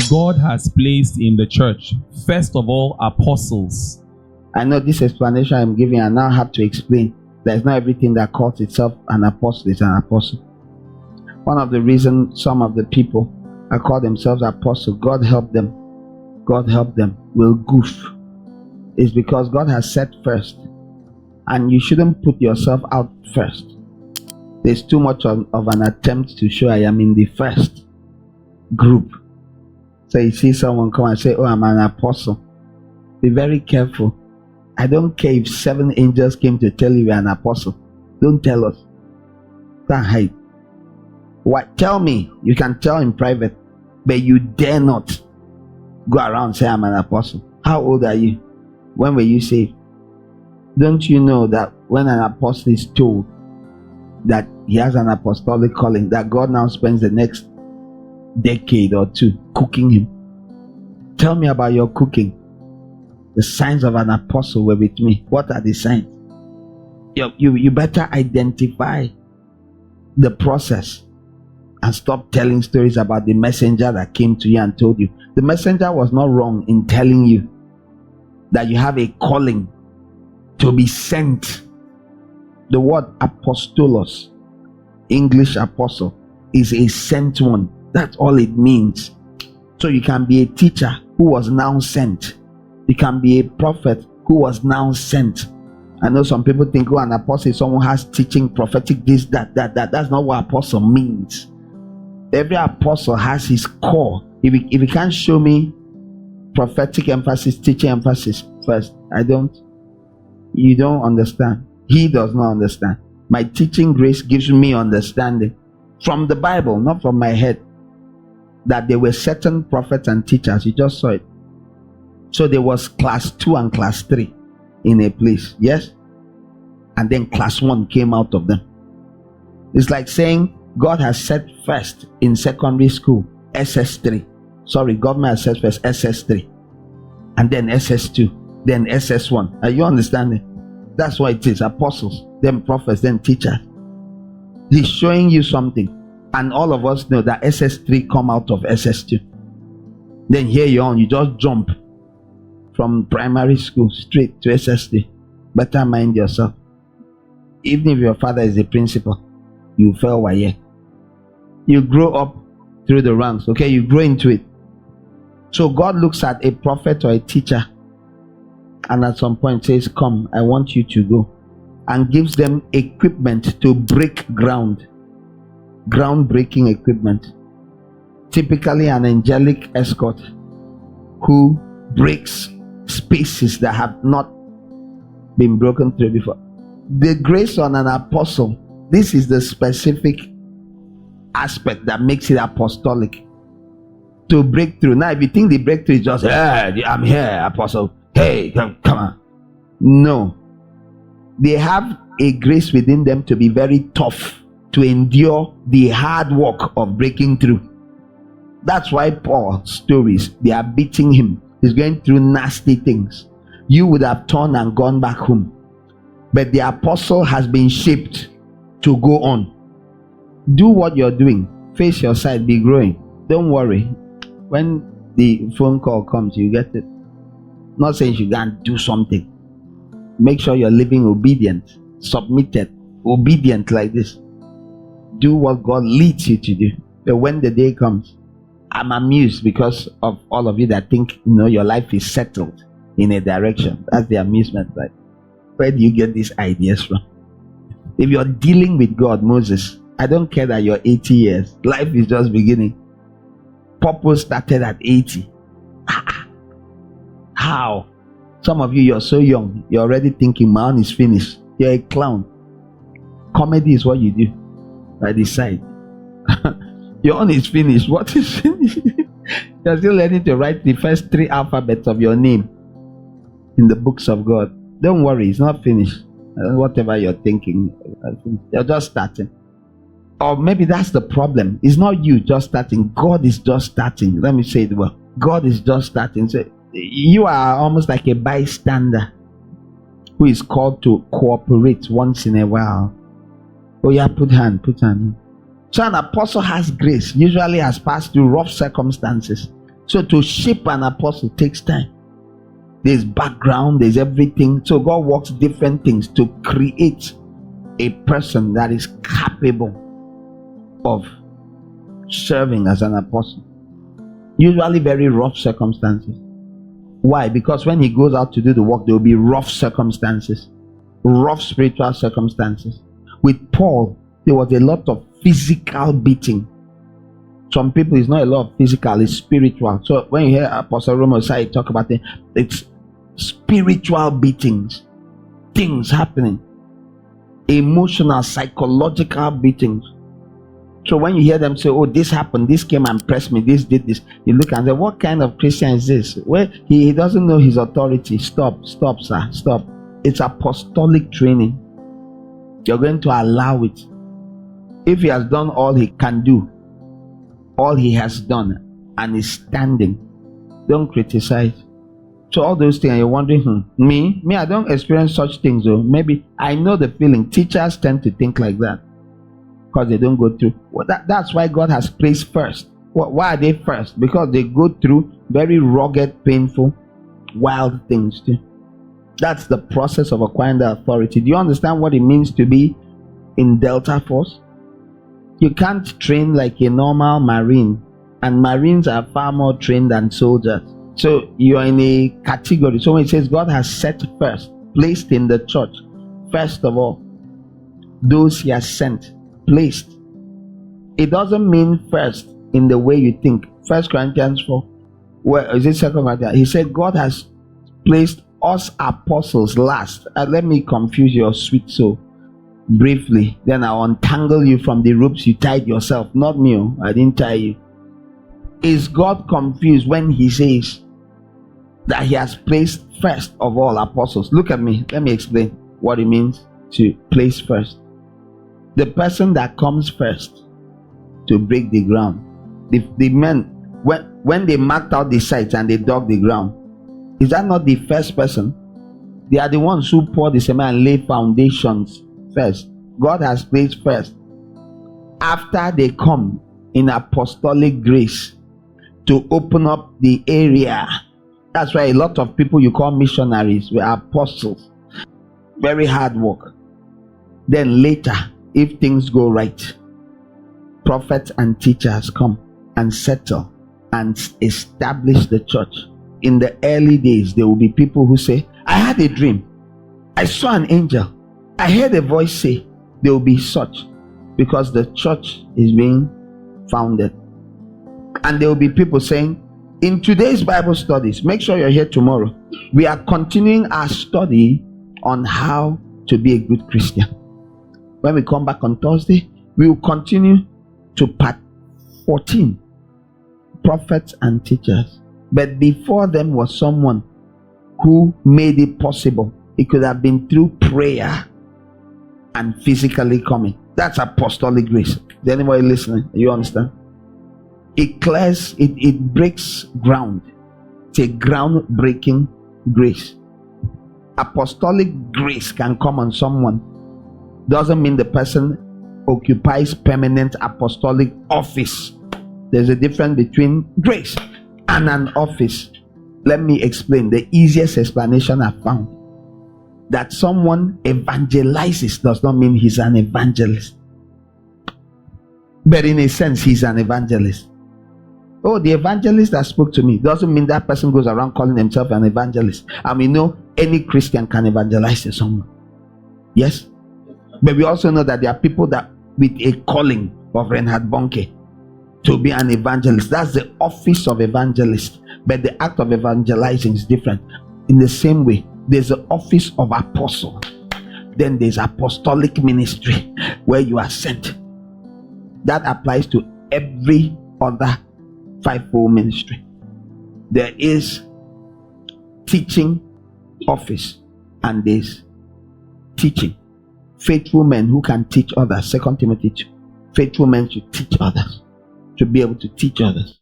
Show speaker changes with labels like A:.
A: God has placed in the church, first of all, apostles.
B: I know this explanation I'm giving, I now have to explain. There's not everything that calls itself an apostle is an apostle. One of the reasons some of the people are called themselves apostles, God help them, will goof, is because God has said first, and you shouldn't put yourself out first. There's too much of an attempt to show I am in the first group. So you see someone come and say, oh, I'm an apostle. Be very careful. I don't care if 7 angels came to tell you you're an apostle. Don't tell us. Don't hide. What? Tell me. You can tell in private, but you dare not go around and say I'm an apostle. How old are you? When were you saved? Don't you know that when an apostle is told that he has an apostolic calling, that God now spends the next decade or two cooking him? Tell me about your cooking. The signs of an apostle were with me. What are the signs? You better identify the process and stop telling stories about the messenger that came to you and told you. The messenger was not wrong in telling you that you have a calling to be sent. The word apostolos, English apostle, is a sent one. That's all it means. So you can be a teacher who was now sent. You can be a prophet who was now sent. I know some people think, oh, an apostle is someone who has teaching, prophetic, this, that. That's not what apostle means. Every apostle has his core. If you can't show me prophetic emphasis, teaching emphasis first, you don't understand. He does not understand. My teaching grace gives me understanding from the Bible, not from my head, that there were certain prophets and teachers. You just saw it. So there was class 2 and class 3 in a place, yes? And then class 1 came out of them. It's like saying God has said first in secondary school, SS3. Sorry, government has said first SS3. And then SS2, then SS1. Are you understanding? That's why it is apostles, then prophets, then teachers. He's showing you something. And all of us know that SS3 come out of SS2. Then here you're on, you just jump from primary school straight to SS3. Better mind yourself. Even if your father is the principal, you fail waye. You grow up through the ranks, okay? You grow into it. So God looks at a prophet or a teacher and at some point says, come, I want you to go, and gives them equipment to break ground. Groundbreaking equipment. Typically an angelic escort who breaks spaces that have not been broken through before. The grace on an apostle, this is the specific aspect that makes it apostolic. To break through. Now if you think the breakthrough is just, hey, I'm here, apostle, hey, come on. No. They have a grace within them to be very tough, to endure the hard work of breaking through. That's why Paul's stories, they are beating him. He's going through nasty things. You would have turned and gone back home. But the apostle has been shaped to go on. Do what you're doing. Face your side, be growing. Don't worry. When the phone call comes, you get it. Not saying you can't do something. Make sure you're living obedient, submitted, obedient like this. Do what God leads you to do. But when the day comes, I'm amused because of all of you that think, your life is settled in a direction. That's the amusement, right? Where do you get these ideas from? If you're dealing with God, Moses, I don't care that you're 80 years. Life is just beginning. Purpose started at 80. How? Some of you, you're so young. You're already thinking, my own is finished. You're a clown. Comedy is what you do. I decide. Your own is finished. What is finished? You're still learning to write the first 3 alphabets of your name in the books of God. Don't worry, it's not finished. Whatever you're thinking, you're just starting. Or maybe that's the problem. It's not you just starting. God is just starting. Let me say it well. God is just starting. So you are almost like a bystander who is called to cooperate once in a while. Oh yeah, put hand. So an apostle has grace, usually has passed through rough circumstances. So to shape an apostle takes time. There's background, there's everything. So God works different things to create a person that is capable of serving as an apostle. Usually very rough circumstances. Why? Because when he goes out to do the work, there will be rough circumstances, rough spiritual circumstances. With Paul, there was a lot of physical beating. Some people, it's not a lot of physical, it's spiritual. So when you hear Apostle Romo say talk about it, it's spiritual beatings, things happening, emotional, psychological beatings. So when you hear them say, oh, this happened, this came and pressed me, this did this, you look and say, what kind of Christian is this? Well, he doesn't know his authority. Stop, sir, stop. It's apostolic training. You're going to allow it. If he has done all he can do, all he has done, and is standing, don't criticize. So all those things, you're wondering, me, I don't experience such things though. Maybe I know the feeling. Teachers tend to think like that because they don't go through. Well, that's why God has placed first. Why are they first? Because they go through very rugged, painful, wild things too. That's the process of acquiring the authority. Do you understand what it means to be in Delta Force? You can't train like a normal Marine, and Marines are far more trained than soldiers. So you are in a category. So when it says God has set first, placed in the church, first of all, those he has sent, placed. It doesn't mean first in the way you think. 1 Corinthians 4, where is it 2 Corinthians? He said God has placed us apostles last. Let me confuse your sweet soul briefly, then I'll untangle you from the ropes you tied yourself. Not me, I didn't tie you. Is God confused when he says that he has placed first of all apostles? Look at me, let me explain what it means to place first. The person that comes first to break the ground, the men, when they marked out the sites and they dug the ground, is that not the first person? They are the ones who pour the cement and lay foundations first. God has placed first. After they come in apostolic grace to open up the area. That's why a lot of people you call missionaries were apostles. Very hard work. Then later, if things go right, prophets and teachers come and settle and establish the church. In the early days, there will be people who say, I had a dream, I saw an angel, I heard a voice say. There will be such, because the church is being founded. And there will be people saying, in today's Bible studies, make sure you're here tomorrow, we are continuing our study on how to be a good Christian. When we come back on Thursday, we will continue to part 14, prophets and teachers. But before them was someone who made it possible. It could have been through prayer and physically coming. That's apostolic grace. Is anybody listening? You understand? It clears, it breaks ground. It's a ground-breaking grace. Apostolic grace can come on someone. Doesn't mean the person occupies permanent apostolic office. There's a difference between grace and an office. Let me explain. The easiest explanation I found: that someone evangelizes does not mean he's an evangelist. But in a sense, he's an evangelist. Oh, the evangelist that spoke to me doesn't mean that person goes around calling himself an evangelist. And we know any Christian can evangelize to someone. Yes? But we also know that there are people that with a calling of Reinhard Bonnke to be an evangelist. That's the office of evangelist. But the act of evangelizing is different. In the same way, there's the office of apostle. Then there's apostolic ministry where you are sent. That applies to every other fivefold ministry. There is teaching office and there's teaching. Faithful men who can teach others. 2 Timothy 2. Faithful men should teach others. Should be able to teach others.